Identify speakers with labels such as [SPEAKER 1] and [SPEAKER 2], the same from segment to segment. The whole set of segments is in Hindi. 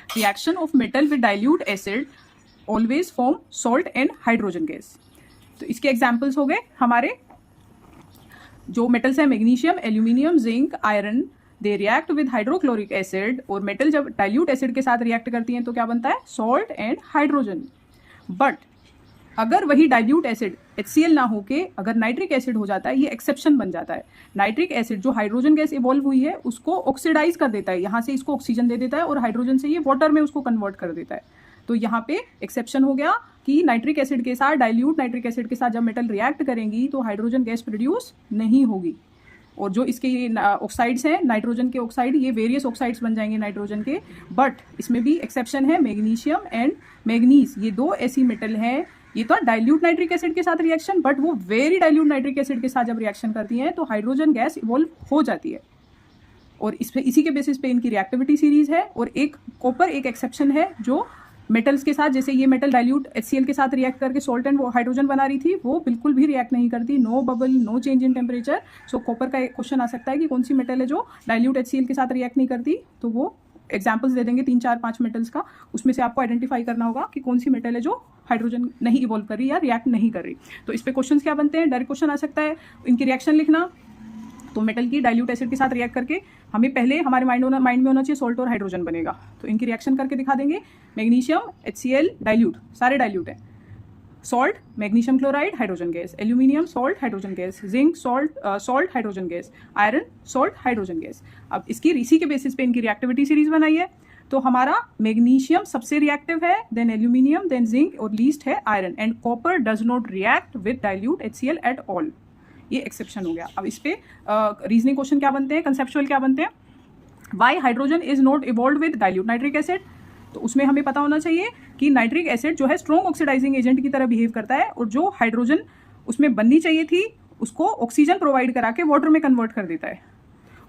[SPEAKER 1] Reaction of metal with dilute acid always form salt and hydrogen gas. तो इसके एग्जाम्पल्स हो गए हमारे जो मेटल्स हैं magnesium, aluminium, zinc, iron, they react with hydrochloric acid. और मेटल जब डाइल्यूट एसिड के साथ रिएक्ट करती हैं तो क्या बनता है? Salt and hydrogen. बट अगर वही डाइल्यूट एसिड HCl ना होके अगर नाइट्रिक एसिड हो जाता है, ये एक्सेप्शन बन जाता है। नाइट्रिक एसिड जो हाइड्रोजन गैस इवॉल्व हुई है उसको ऑक्सीडाइज कर देता है, यहाँ से इसको ऑक्सीजन दे देता है और हाइड्रोजन से ये वाटर में उसको कन्वर्ट कर देता है। तो यहाँ पे एक्सेप्शन हो गया कि नाइट्रिक एसिड के साथ, डाइल्यूट नाइट्रिक एसिड के साथ जब मेटल रिएक्ट करेंगी तो हाइड्रोजन गैस प्रोड्यूस नहीं होगी। और जो इसके ऑक्साइड्स हैं, नाइट्रोजन के ऑक्साइड, ये वेरियस ऑक्साइड्स बन जाएंगे नाइट्रोजन के। बट इसमें भी एक्सेप्शन है, मैग्नीशियम एंड मैग्नीज, ये दो ऐसी मेटल हैं, ये तो डाइल्यूट नाइट्रिक एसिड के साथ रिएक्शन, बट वो वेरी डाइल्यूट नाइट्रिक एसिड के साथ जब रिएक्शन करती हैं तो हाइड्रोजन गैस इवॉल्व हो जाती है। और इस पे इसी के बेसिस पे इनकी रिएक्टिविटी सीरीज है। और एक कॉपर एक एक्सेप्शन है जो मेटल्स के साथ, जैसे ये मेटल डाइल्यूट HCl के साथ रिएक्ट करके सॉल्ट एंड हाइड्रोजन बना रही थी, वो बिल्कुल भी रिएक्ट नहीं करती, no bubble, no change in temperature. So copper का एक क्वेश्चन आ सकता है कि कौन सी मेटल है जो डाइल्यूट HCl के साथ रिएक्ट नहीं करती। तो वो एग्जाम्पल्स दे देंगे 3 4 5 मेटल्स का, उसमें से आपको आइडेंटिफाई करना होगा कि कौन सी मेटल है जो हाइड्रोजन नहीं इवॉल्व कर रही या रिएक्ट नहीं कर रही। तो इस पे क्वेश्चंस क्या बनते हैं? डायरेक्ट क्वेश्चन आ सकता है, इनकी रिएक्शन लिखना। तो मेटल की डाइल्यूट एसिड के साथ रिएक्ट करके हमें पहले हमारे माइंड में होना चाहिए सॉल्ट और हाइड्रोजन बनेगा। तो इनकी रिएक्शन करके दिखा देंगे। मैग्नीशियम HCl डाइल्यूट, सारे डाइल्यूट हैं। Salt magnesium chloride hydrogen gas, aluminium salt hydrogen gas, zinc salt hydrogen gas, iron salt hydrogen gas. अब इसकी इसी के बेसिस पे इनकी रिएक्टिविटी सीरीज बनाई है। तो हमारा मैग्नीशियम सबसे रिएक्टिव है, देन एल्यूमिनियम, देन जिंक और लीस्ट है iron. And copper does not react with dilute HCl at all, ये एक्सेप्शन हो गया। अब इस पे रीजनिंग क्वेश्चन क्या बनते हैं, कंसेप्चुअल क्या बनते हैं? Y hydrogen is not evolve with dilute nitric acid. तो उसमें हमें पता होना चाहिए कि नाइट्रिक एसिड जो है स्ट्रॉन्ग ऑक्सीडाइजिंग एजेंट की तरह बिहेव करता है, और जो हाइड्रोजन उसमें बननी चाहिए थी उसको ऑक्सीजन प्रोवाइड करा के वाटर में कन्वर्ट कर देता है।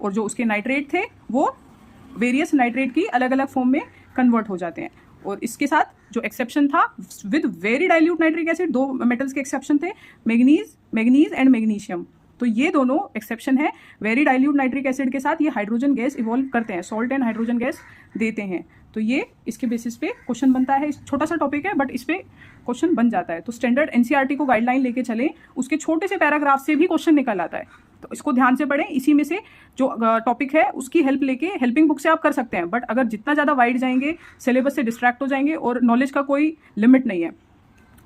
[SPEAKER 1] और जो उसके नाइट्रेट थे वो वेरियस नाइट्रेट की अलग अलग फॉर्म में कन्वर्ट हो जाते हैं। और इसके साथ जो एक्सेप्शन था with very dilute nitric acid, 2 metals के एक्सेप्शन थे, मैग्नीज एंड मैग्नीशियम। तो ये दोनों एक्सेप्शन है। वेरी डाइल्यूट नाइट्रिक एसिड के साथ ये हाइड्रोजन गैस इवॉल्व करते हैं, सॉल्ट एंड हाइड्रोजन गैस देते हैं। तो ये इसके बेसिस पे क्वेश्चन बनता है। छोटा सा टॉपिक है बट इस पे क्वेश्चन बन जाता है। तो स्टैंडर्ड NCERT को गाइडलाइन लेके चलें, उसके छोटे से पैराग्राफ से भी क्वेश्चन निकल आता है। तो इसको ध्यान से पढ़ें। इसी में से जो टॉपिक है उसकी हेल्प लेके हेल्पिंग बुक से आप कर सकते हैं, बट अगर जितना ज़्यादा वाइड जाएंगे सिलेबस से डिस्ट्रैक्ट हो जाएंगे और नॉलेज का कोई लिमिट नहीं है।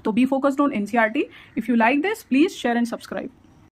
[SPEAKER 1] तो be focused on NCERT। If you like this please share and subscribe.